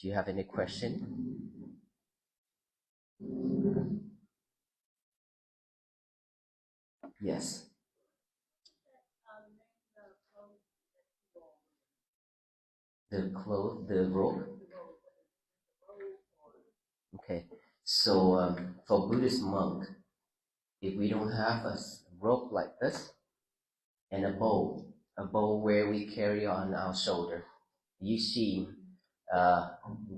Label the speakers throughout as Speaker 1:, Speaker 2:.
Speaker 1: Do you have any question? Yes. The rope. Okay. So for Buddhist monk, if we don't have a rope like this and a bowl where we carry on our shoulder, you see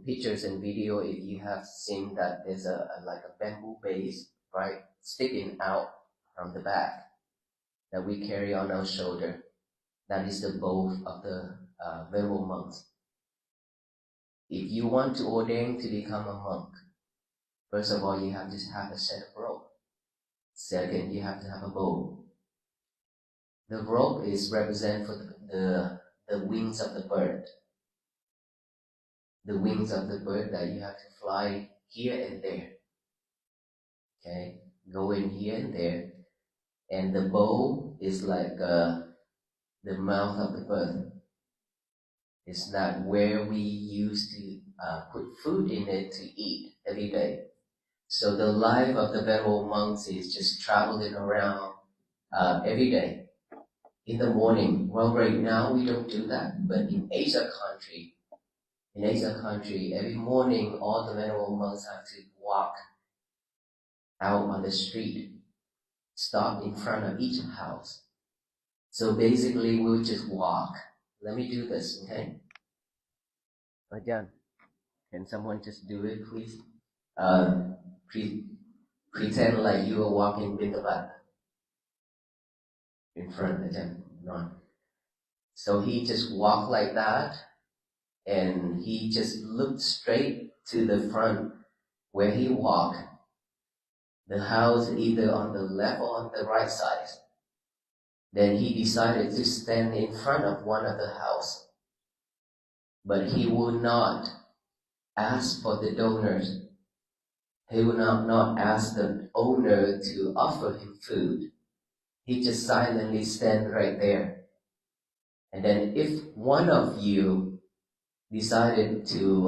Speaker 1: pictures and video. If you have seen that there's like a bamboo base, right, sticking out from the back that we carry on our shoulder. That is the bow of the venerable monks. If you want to ordain to become a monk, first of all, you have to have a set of rope. Second, you have to have a bow. The rope is represent for the wings of the bird. The wings of the bird that you have to fly here and there. Okay, going here and there. And the bow is like the mouth of the bird. It's not where we used to put food in it to eat every day. So the life of the venerable monks is just traveling around every day. In the morning, well, right now we don't do that, but in Asia country, every morning all the venerable monks have to walk out on the street, stop in front of each house. So basically, we'll just walk. Let me do this, okay? Ajahn, can someone just do it, please? Pretend like you are walking with the butt in front of them. No. So he just walked like that, and he just looked straight to the front where he walked. The house either on the left or on the right side. Then he decided to stand in front of one of the house, but he would not ask for the donors. He would not ask the owner to offer him food. He just silently stand right there. And then if one of you decided to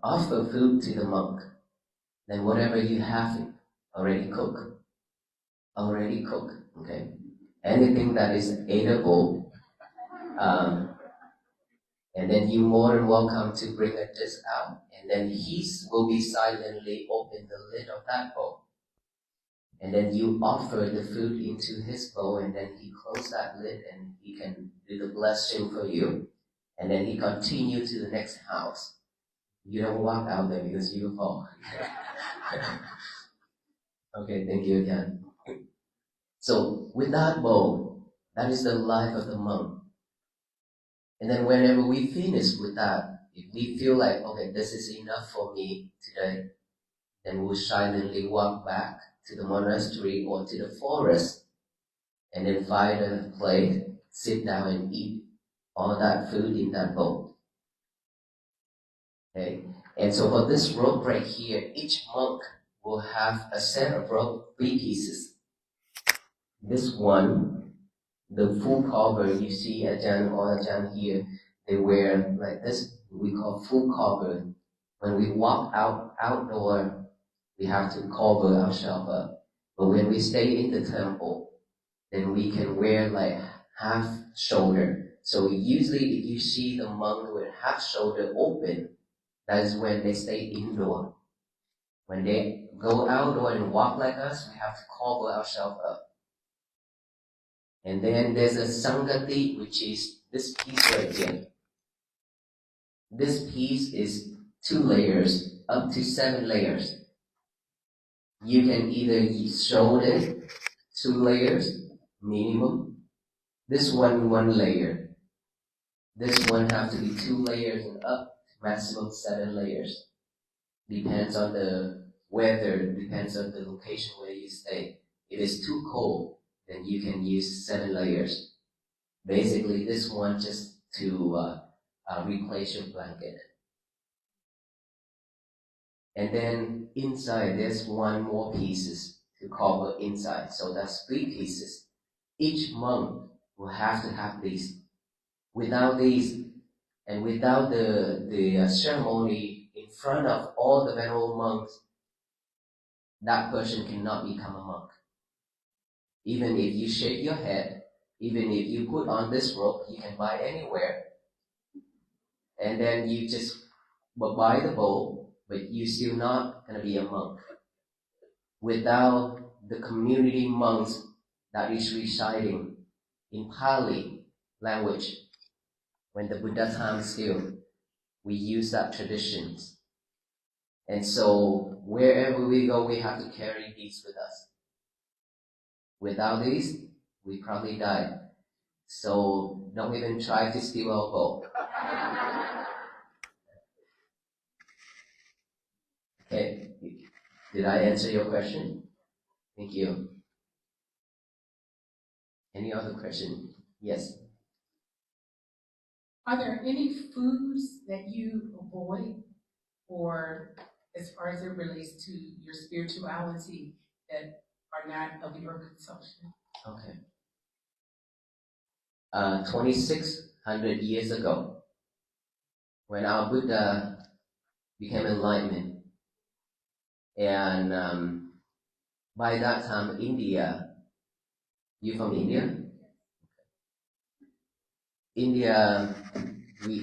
Speaker 1: offer food to the monk, then whatever you have already cooked, okay? Anything that is edible, and then you more than welcome to bring a dish out, and then he will be silently open the lid of that bowl. And then you offer the food into his bowl, and then he close that lid and he can do the blessing for you. And then he continue to the next house. You don't walk out there because you fall. Okay, thank you again. So with that bowl, that is the life of the monk. And then whenever we finish with that, if we feel like, okay, this is enough for me today, then we'll silently walk back to the monastery or to the forest, and then find a plate, sit down and eat all that food in that bowl. Okay? And so for this rope right here, each monk will have a set of rope, 3 pieces. This one, the full cover, you see Ajahn or Ajahn here, they wear like this, we call full cover. When we walk outdoor, we have to cover ourselves up. But when we stay in the temple, then we can wear like half shoulder. So usually if you see the monk with half shoulder open, that is when they stay indoor. When they go outdoor and walk like us, we have to cover ourselves up. And then there's a Sangati, which is this piece right here. This piece is 2 layers, up to 7 layers. You can either use shoulder, 2 layers, minimum. This one layer. This one have to be 2 layers and up, maximum 7 layers. Depends on the weather, depends on the location where you stay. If it's too cold, then you can use 7 layers. Basically, this one just to replace your blanket. And then inside, there's 1 more pieces to cover inside. So that's 3 pieces. Each monk will have to have these. Without these, and without the ceremony in front of all the venerable monks, that person cannot become a monk. Even if you shake your head, even if you put on this robe, you can buy anywhere, and then you just buy the bowl, but you're still not going to be a monk. Without the community monks that is residing in Pali language, when the Buddha time still, we use that traditions. And so wherever we go, we have to carry these with us. Without these, we probably die. So don't even try to steal our bowl. Okay, did I answer your question? Thank you. Any other question? Yes.
Speaker 2: Are there any foods that you avoid, or as far as it relates to your spirituality, that are not of your consumption?
Speaker 1: Okay. 2,600 years ago, when our Buddha became enlightenment, and by that time, India, you from India? India,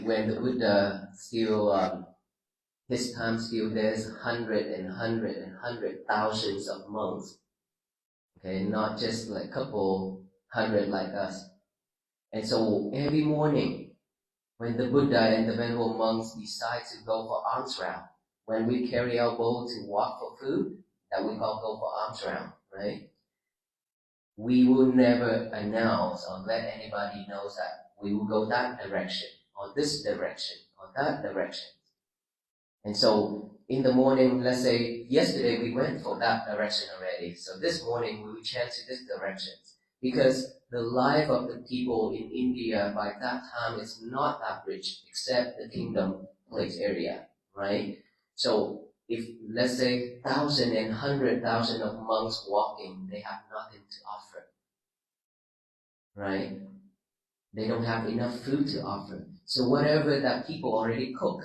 Speaker 1: when the Buddha still, his time still, there's hundred thousands of monks. Okay, not just like a couple hundred like us. And so every morning, when the Buddha and the venerable monks decide to go for alms round, when we carry our bowl to walk for food, that we call go for alms round, right? We will never announce or let anybody know that we will go that direction, or this direction, or that direction. And so in the morning, let's say yesterday we went for that direction already, so this morning we will change to this direction. Because the life of the people in India by that time is not that rich, except the kingdom place area, right? So if, let's say, 1,000 and 100,000 of monks walking, they have nothing to offer, right? They don't have enough food to offer. So whatever that people already cook,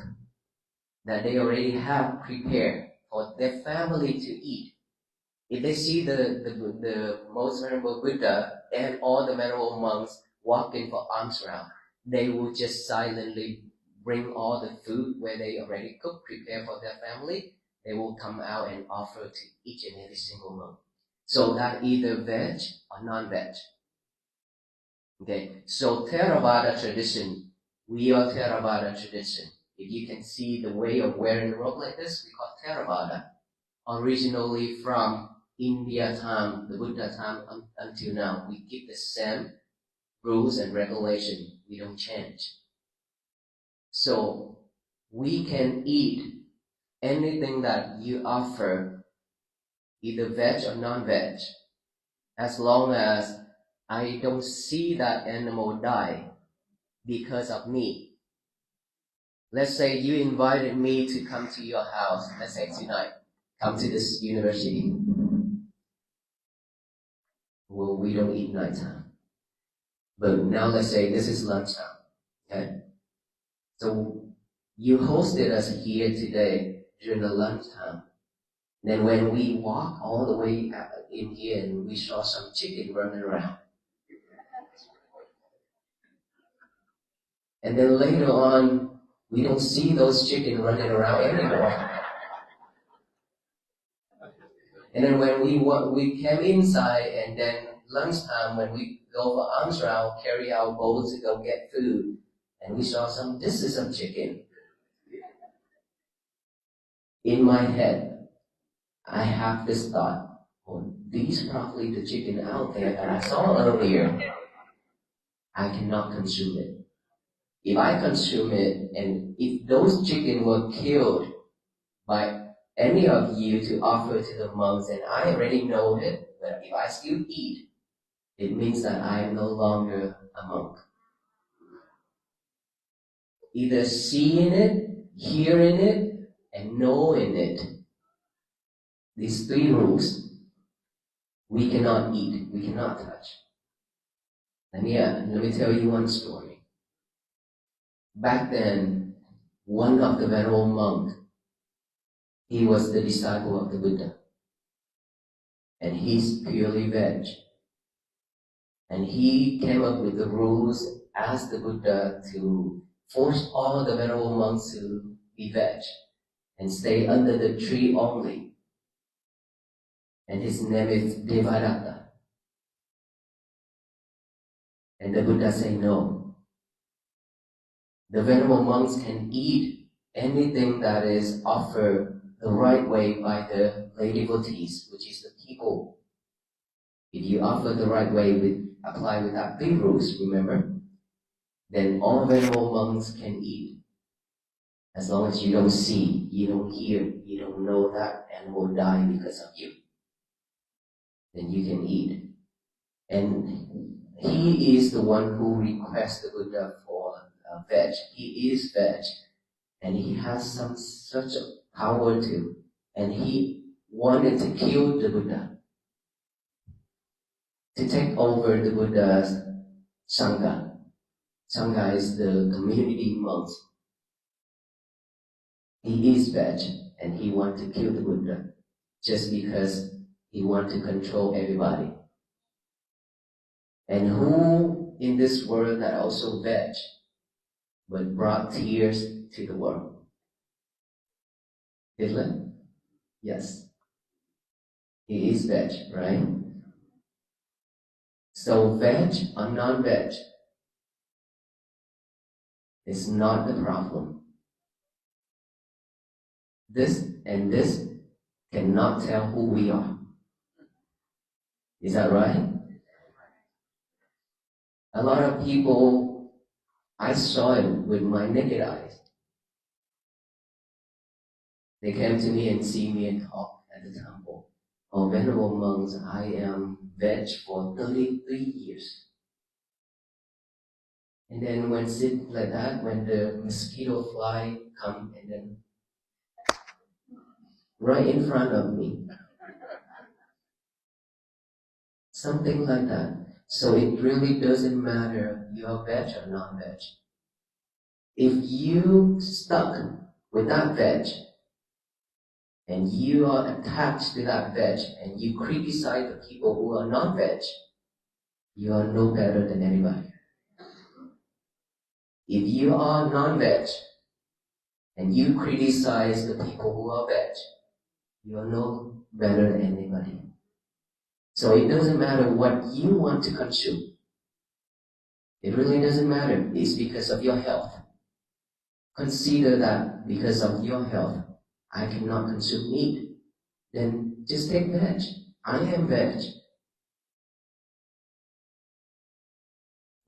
Speaker 1: that they already have prepared for their family to eat, if they see the most venerable Buddha and all the venerable monks walking for alms round, they will just silently bring all the food where they already cooked, prepare for their family. They will come out and offer to each and every single monk. So that either veg or non-veg. Okay, so Theravada tradition, we are Theravada tradition. If you can see the way of wearing a robe like this, we call Theravada. Originally from India time, the Buddha time until now, we keep the same rules and regulation. We don't change. So we can eat anything that you offer, either veg or non-veg, as long as I don't see that animal die because of me. Let's say you invited me to come to your house, let's say tonight, come to this university. Well, we don't eat nighttime. But now let's say this is lunchtime, okay? So you hosted us here today during the lunchtime. Then when we walk all the way in here and we saw some chicken running around. And then later on, we don't see those chicken running around anymore. And then when we came inside, and then lunchtime when we go for alms round, carry our bowls to go get food, and we saw this is some chicken. In my head, I have this thought, oh, these probably the chicken out there that I saw earlier. I cannot consume it. If I consume it, and if those chicken were killed by any of you to offer to the monks, and I already know it, but if I still eat, it means that I am no longer a monk. Either seeing it, hearing it, and knowing it. These three rules, we cannot eat, we cannot touch. Let me tell you one story. Back then, one of the venerable monks He was the disciple of the Buddha. And he's purely veg. And he came up with the rules, asked the Buddha to force all the venerable monks to be veg and stay under the tree only. And his name is Devadatta. And the Buddha said no. The venerable monks can eat anything that is offered the right way by the lay devotees, which is the people. If you offer the right way apply without big rules, remember, then all venerable monks can eat. As long as you don't see, you don't hear, you don't know that animal died because of you, then you can eat. And he is the one who requests the Buddha for veg. He is veg, and he has such a power too. And he wanted to kill the Buddha, to take over the Buddha's Sangha. Sangha is the community monks. He is veg, and he wants to kill the Buddha just because he wants to control everybody. And who in this world that also veg, but brought tears to the world? Hitler? Yes. He is veg, right? So veg or non-veg is not the problem. This and this cannot tell who we are. Is that right? A lot of people, I saw it with my naked eyes. They came to me and see me and talk at the temple. Oh, venerable monks, I am veg for 33 years. And then when sit like that, when the mosquito fly come and then right in front of me. Something like that. So it really doesn't matter you're veg or non-veg. If you stuck with that veg, and you are attached to that veg, and you criticize the people who are non-veg, you are no better than anybody. If you are non-veg, and you criticize the people who are veg, you are no better than anybody. So it doesn't matter what you want to consume. It really doesn't matter. It's because of your health. Consider that because of your health, I cannot consume meat. Then just take veg. I am veg.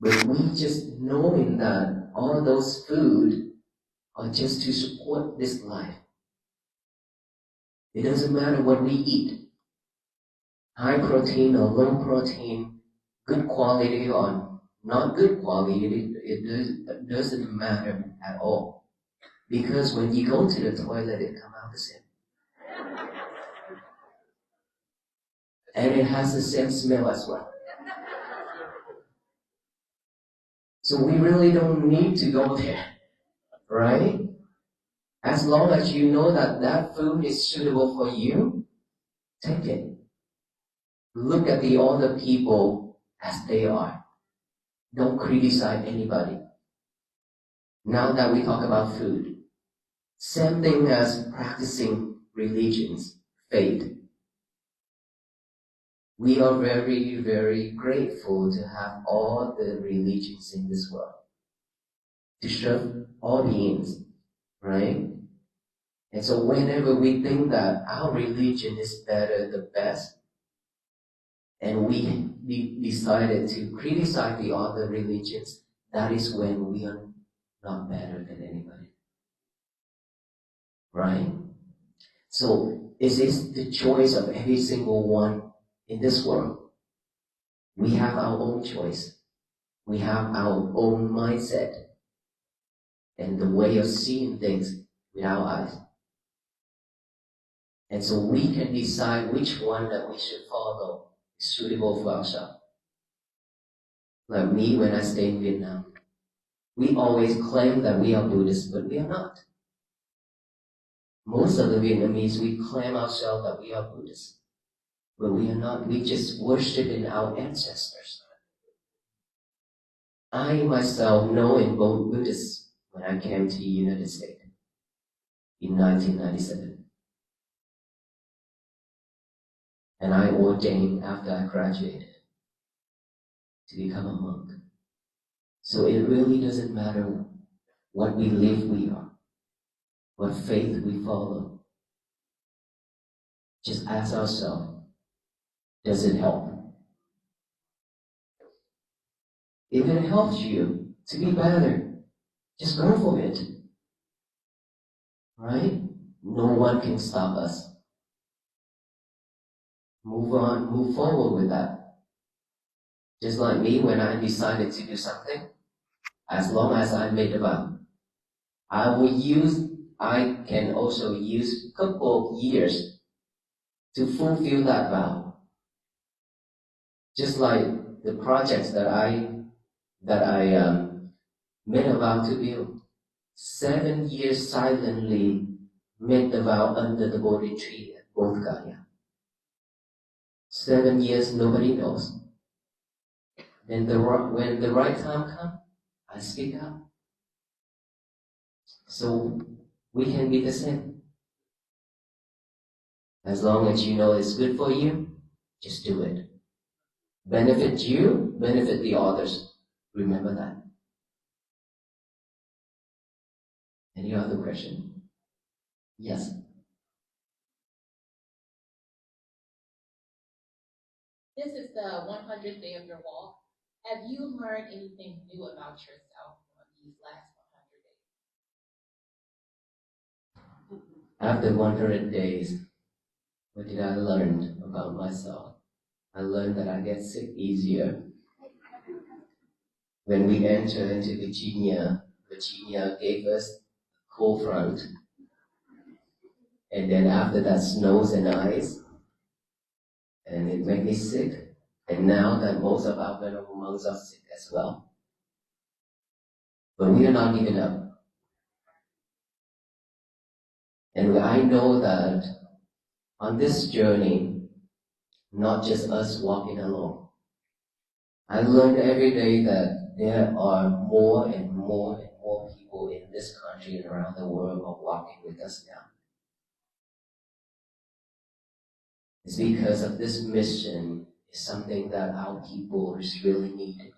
Speaker 1: But we just knowing that all those food are just to support this life. It doesn't matter what we eat. High protein or low protein, good quality or not good quality, it doesn't matter at all. Because when you go to the toilet, it comes out the same. And it has the same smell as well. So we really don't need to go there, right? As long as you know that that food is suitable for you, take it. Look at the other people as they are. Don't criticize anybody. Now that we talk about food, same thing as practicing religions, faith. We are very, very grateful to have all the religions in this world, to serve all beings, right? And so whenever we think that our religion is better, the best, and we decided to criticize the other religions, that is when we are not better than anybody. Right? So is this the choice of every single one in this world? We have our own choice. We have our own mindset and the way of seeing things with our eyes. And so we can decide which one that we should follow is suitable for ourselves. Like me, when I stay in Vietnam, we always claim that we are Buddhists, but we are not. Most of the Vietnamese, we claim ourselves that we are Buddhists, but we are not. We just worship in our ancestors. I myself know in both Buddhists when I came to the United States in 1997. And I ordained after I graduated to become a monk. So it really doesn't matter what belief we are, what faith we follow. Just ask ourselves, does it help? If it helps you to be better, just go for it. Right? No one can stop us. Move on, move forward with that. Just like me, when I decided to do something, as long as I made a vow, I can also use a couple of years to fulfill that vow. Just like the projects that I made a vow to build. 7 years silently made the vow under the Bodhi tree at Bodh Gaya. 7 years, nobody knows. Then when the right time comes, I speak up. So we can be the same. As long as you know it's good for you, just do it. Benefit you, benefit the others. Remember that. Any other question? Yes.
Speaker 3: This is the 100th day of your walk. Have you learned anything new about yourself on these last 100 days?
Speaker 1: After 100 days, what did I learn about myself? I learned that I get sick easier. When we entered into Virginia gave us a cold front. And then after that, snows and ice. And it made me sick. And now that most of our venerable monks are sick as well. But we are not giving up. And I know that on this journey, not just us walking alone. I learned every day that there are more and more and more people in this country and around the world are walking with us now. It's because of this mission is something that our people is really needed.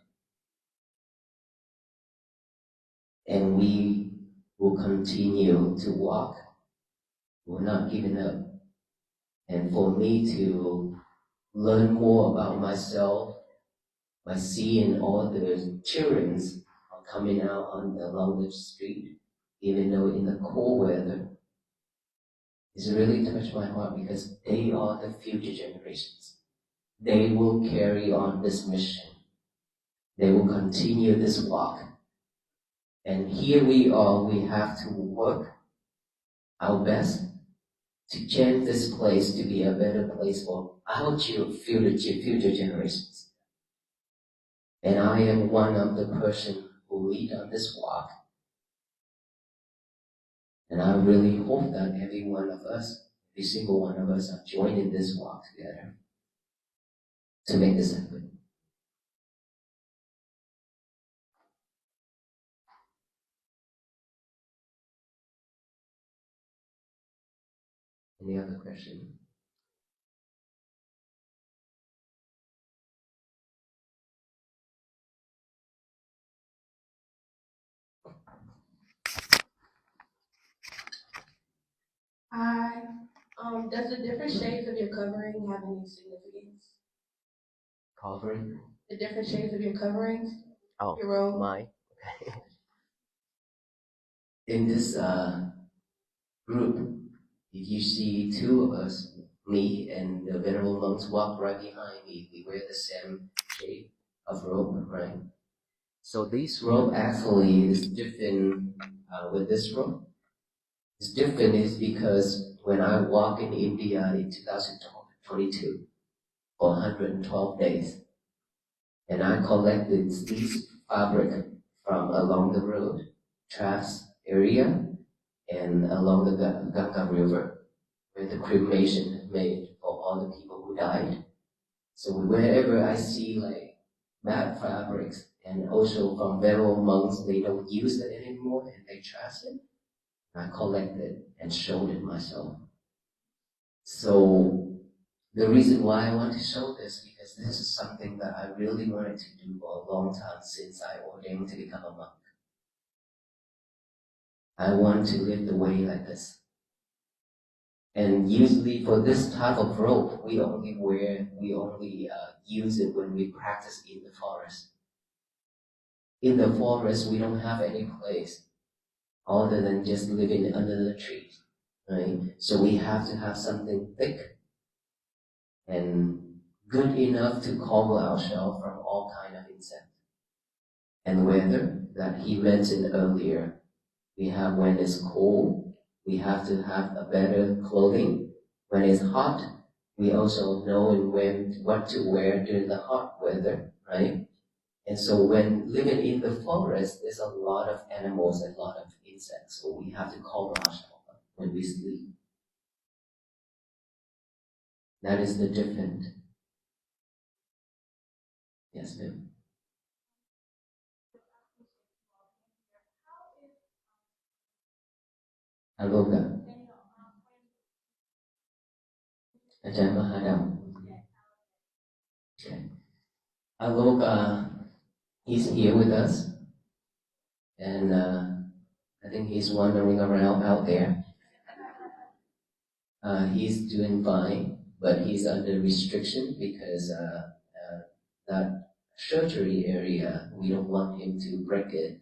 Speaker 1: And we will continue to walk. We're not giving up. And for me to learn more about myself by seeing all the children are coming out along the street, even though in the cold weather, it's really touched my heart because they are the future generations. They will carry on this mission. They will continue this walk. And here we are, we have to work our best to change this place to be a better place for our future generations. And I am one of the person who lead on this walk. And I really hope that every one of us, every single one of us are joining this walk together to make this happen. Any other question?
Speaker 3: Hi. Does the different shades of your covering have any significance?
Speaker 1: Covering?
Speaker 3: The different shades of your coverings?
Speaker 1: Oh,
Speaker 3: your robe?
Speaker 1: my. In this group, if you see two of us, me and the venerable monks walk right behind me, we wear the same shade of robe, right? So this robe actually is different with this robe. It's different is because when I walk in India in 2022 for 112 days, and I collected these fabric from along the road, trash area, and and along the Ganga River, where the cremation is made for all the people who died. So wherever I see like bad fabrics, and also from Vero monks, they don't use it anymore and they trash it, I collect it and showed it myself. So the reason why I want to show this, because this is something that I really wanted to do for a long time since I ordained to become a monk. I want to live the way like this. And usually for this type of rope, we only use it when we practice in the forest. In the forest, we don't have any place other than just living under the trees, right? So we have to have something thick and good enough to cover ourselves from all kind of insects. And weather that he mentioned earlier, we have when it's cold, we have to have a better clothing. When it's hot, we also know what to wear during the hot weather, right? And so when living in the forest, there's a lot of animals and a lot of insects, so we have to cover ourselves when we sleep. That is the difference. Yes, ma'am. Aloka. Ajahn Mahadam. Okay. Aloka, he's here with us, and I think he's wandering around out there. He's doing fine, but he's under restriction because that surgery area, we don't want him to break it.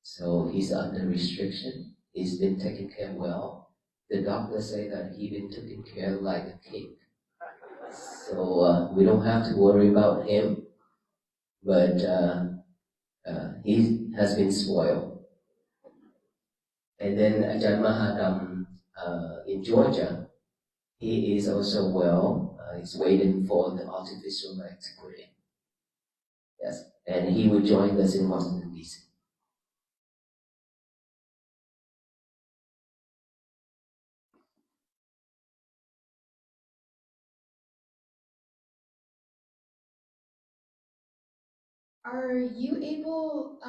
Speaker 1: So he's under restriction. He's been taken care well. The doctors say that he's been taken care of like a king. So we don't have to worry about him, but he has been spoiled. And then Ajahn Mahadam in Georgia, he is also well. He's waiting for the artificial leg to put in. Yes, and he will join us in Washington, D.C.
Speaker 4: Are you able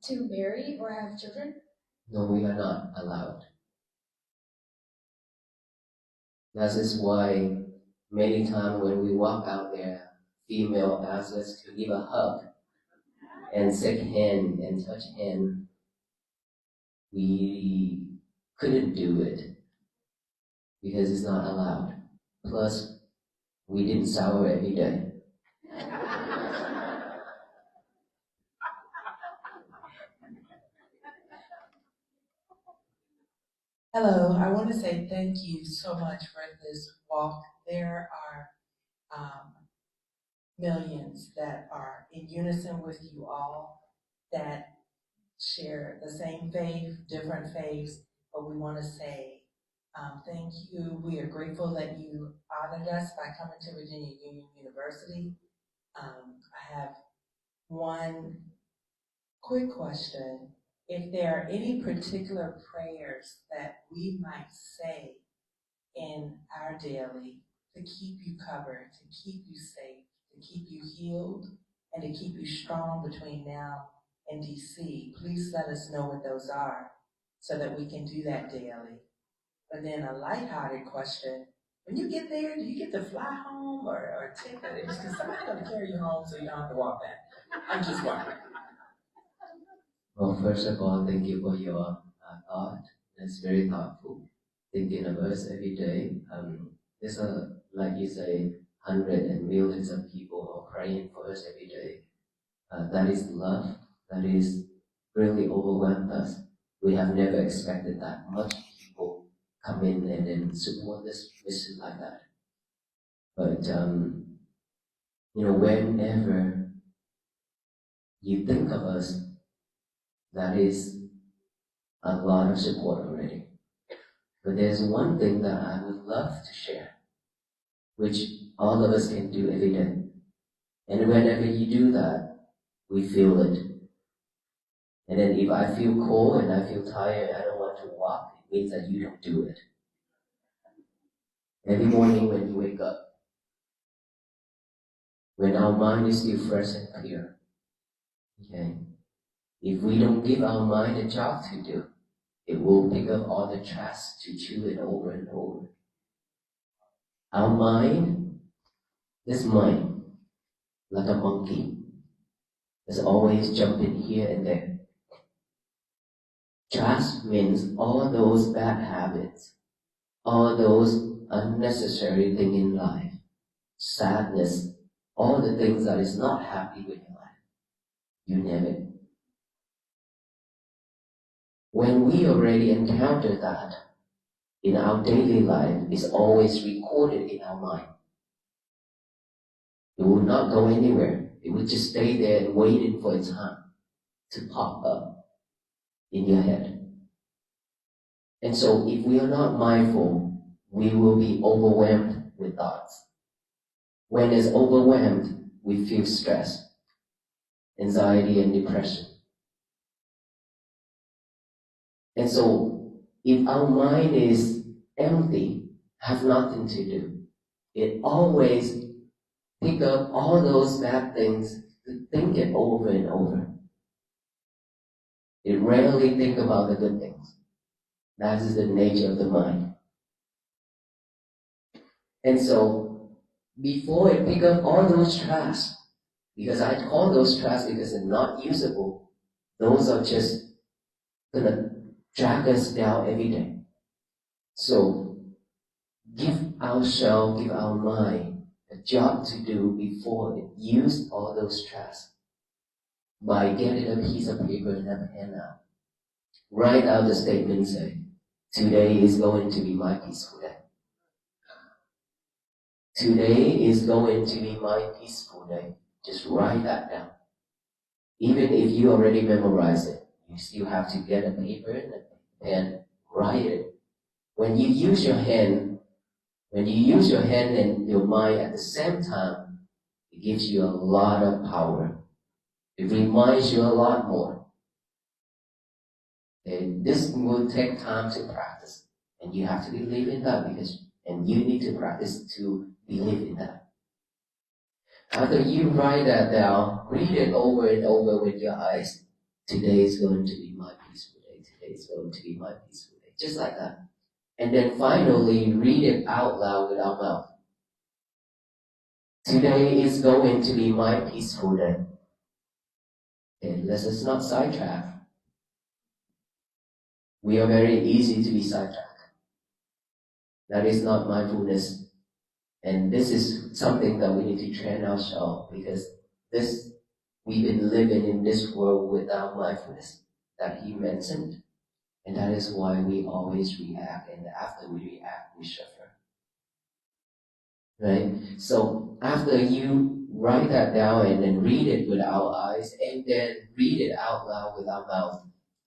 Speaker 4: to marry or have children?
Speaker 1: No, we are not allowed. That is why many times when we walk out there, female asks us to give a hug and shake hand and touch hand. We couldn't do it because it's not allowed. Plus, we didn't shower every day.
Speaker 2: Hello, I want to say thank you so much for this walk. There are millions that are in unison with you all that share the same faith, different faiths, but we want to say thank you. We are grateful that you honored us by coming to Virginia Union University. I have one quick question. If there are any particular prayers that we might say in our daily to keep you covered, to keep you safe, to keep you healed, and to keep you strong between now and DC, please let us know what those are so that we can do that daily. But then a lighthearted question, when you get there, do you get to fly home or take it? Because somebody's going to carry you home so you don't have to walk back. I'm just wondering.
Speaker 1: Well, first of all, thank you for your thought. It's very thoughtful. Thinking of us every day. There's like you say, hundreds and millions of people are praying for us every day. That is love. That is really overwhelmed us. We have never expected that much people come in and then support this mission like that. But whenever you think of us, that is a lot of support already. But there's one thing that I would love to share, which all of us can do every day. And whenever you do that, we feel it. And then if I feel cold and I feel tired, I don't want to walk means that you don't do it. Every morning when you wake up, when our mind is still fresh and clear, okay, if we don't give our mind a job to do, it will pick up all the trash to chew it over and over. Our mind, this mind, like a monkey, is always jumping here and there. Trash means all those bad habits, all those unnecessary things in life, sadness, all the things that is not happy with your life. You name it. When we already encounter that in our daily life, it's always recorded in our mind. It will not go anywhere. It will just stay there and waiting for its time to pop up in your head. And so if we are not mindful, we will be overwhelmed with thoughts. When it's overwhelmed, we feel stress, anxiety, and depression. And so if our mind is empty, have nothing to do, it always pick up all those bad things to think it over and over. It rarely think about the good things. That is the nature of the mind. And so before it pick up all those trash, because I call those trash because they're not usable, those are just gonna drag us down every day. So give ourselves, give our mind a job to do before it used all those trash by getting a piece of paper and a pen out. Write out the statement, say, today is going to be my peaceful day. Today is going to be my peaceful day. Just write that down. Even if you already memorize it, you still have to get a paper and a pen, write it. When you use your hand and your mind at the same time, it gives you a lot of power. It reminds you a lot more. And this will take time to practice. And you have to believe in that and you need to practice to believe in that. After you write that down, read it over and over with your eyes. Today is going to be my peaceful day. Today is going to be my peaceful day. Just like that. And then finally, read it out loud with our mouth. Today is going to be my peaceful day. Okay, let us not sidetrack. We are very easy to be sidetracked. That is not mindfulness. And this is something that we need to train ourselves because we've been living in this world without mindfulness that he mentioned. And that is why we always react, and after we react, we suffer. Right? So after you write that down and then read it with our eyes, and then read it out loud with our mouth,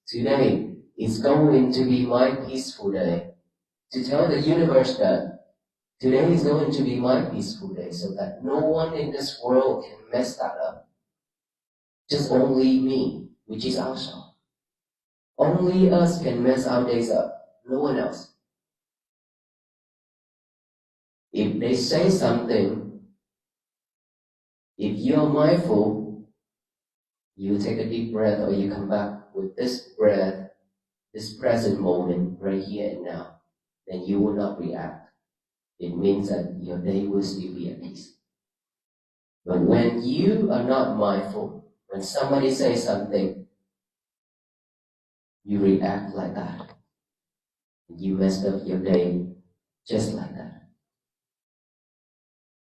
Speaker 1: today is going to be my peaceful day. To tell the universe that today is going to be my peaceful day, so that no one in this world can mess that up. Just only me, which is ourselves. Only us can mess our days up, no one else. If they say something, if you're mindful, you take a deep breath or you come back with this breath, this present moment right here and now, then you will not react. It means that your day will still be at peace. But when you are not mindful, when somebody says something, you react like that. You messed up your day just like that.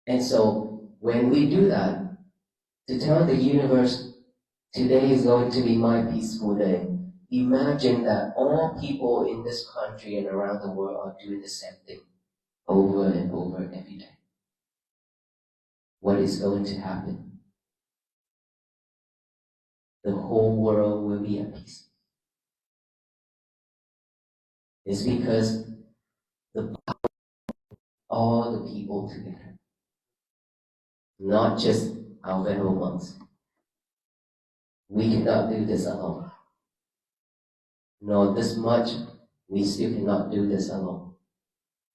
Speaker 1: And so when we do that, to tell the universe, today is going to be my peaceful day, imagine that all people in this country and around the world are doing the same thing over and over every day. What is going to happen? The whole world will be at peace. It's because all the people together, not just our venerable monks. We cannot do this alone. Nor this much We still cannot do this alone.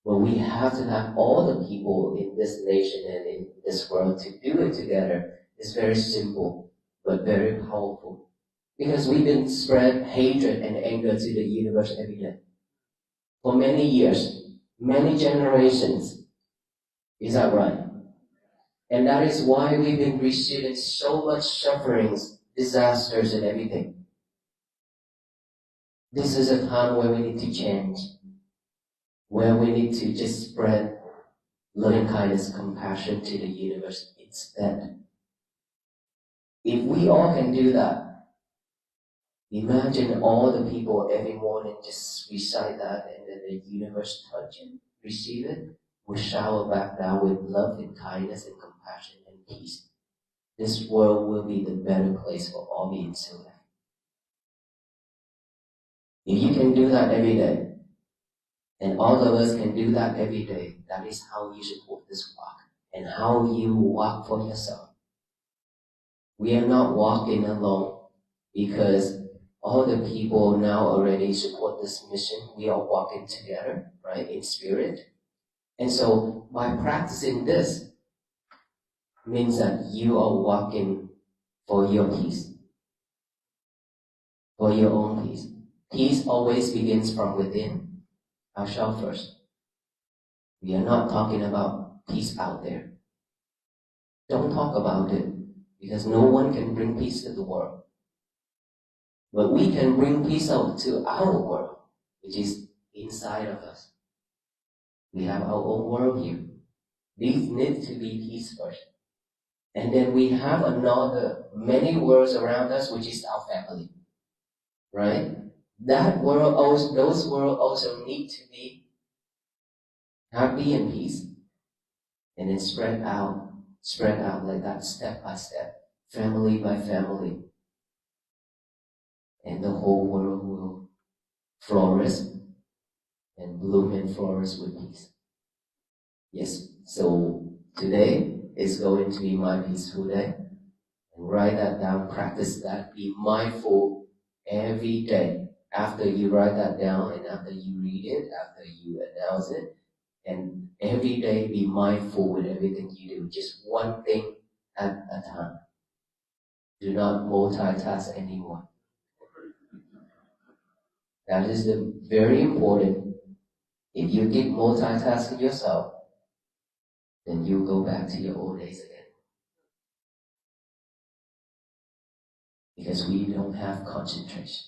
Speaker 1: But we have to have all the people in this nation and in this world to do it together. It's very simple, but very powerful. Because we've been spread hatred and anger to the universe every day. For many years, many generations. Is that right? And that is why we've been receiving so much sufferings, disasters, and everything. This is a time where we need to change, where we need to just spread loving kindness, compassion to the universe instead. If we all can do that, imagine all the people every morning just recite that, and then the universe touch it, receive it, will shower back down with love and kindness and compassion and peace. This world will be the better place for all beings to live. If you can do that every day, and all of us can do that every day, that is how you support this walk, and how you walk for yourself. We are not walking alone, because all the people now already support this mission. We are walking together, right, in spirit. And so by practicing this means that you are walking for your peace, for your own peace. Peace always begins from within, ourselves first. We are not talking about peace out there. Don't talk about it, because no one can bring peace to the world. But we can bring peace out to our world, which is inside of us. We have our own world here. These need to be peace first. And then we have another, many worlds around us, which is our family. Right? That world also, those worlds also need to be happy and peace. And then spread out like that, step by step, family by family. And the whole world will flourish and bloom and flourish with peace. Yes, so today is going to be my peaceful day. And write that down, practice that, be mindful every day. After you write that down and after you read it, after you announce it, and every day be mindful with everything you do. Just one thing at a time. Do not multitask anymore. That is very important. If you keep multitasking yourself, then you go back to your old days again. Because we don't have concentration.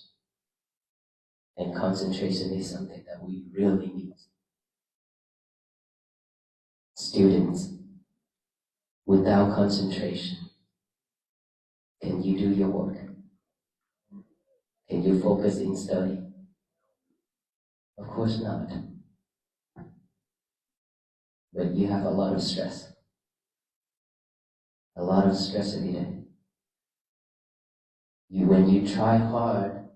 Speaker 1: And concentration is something that we really need. Students, without concentration, can you do your work? Can you focus in study? Of course not. But you have a lot of stress. A lot of stress every day. When you try hard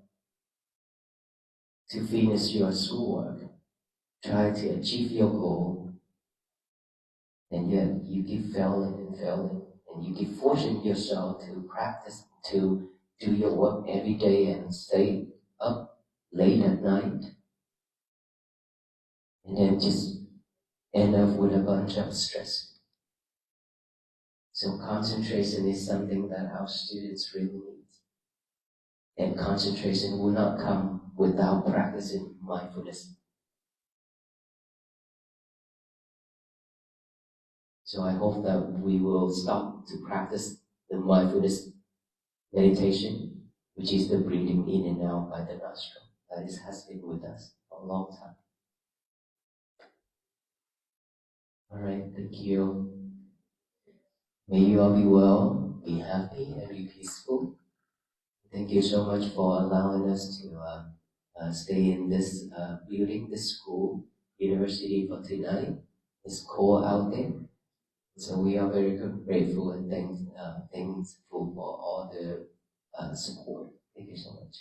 Speaker 1: to finish your schoolwork, try to achieve your goal, and yet you keep failing and failing, and you keep forcing yourself to practice, to do your work every day and stay up late at night, and then just end up with a bunch of stress. So concentration is something that our students really need. And concentration will not come without practicing mindfulness. So I hope that we will stop to practice the mindfulness meditation, which is the breathing in and out by the nostril. That has been with us for a long time. Alright, thank you. May you all be well, be happy, and be peaceful. Thank you so much for allowing us to stay in this building, this school, university for tonight. It's cold out there. So we are very grateful and thankful for all the support. Thank you so much.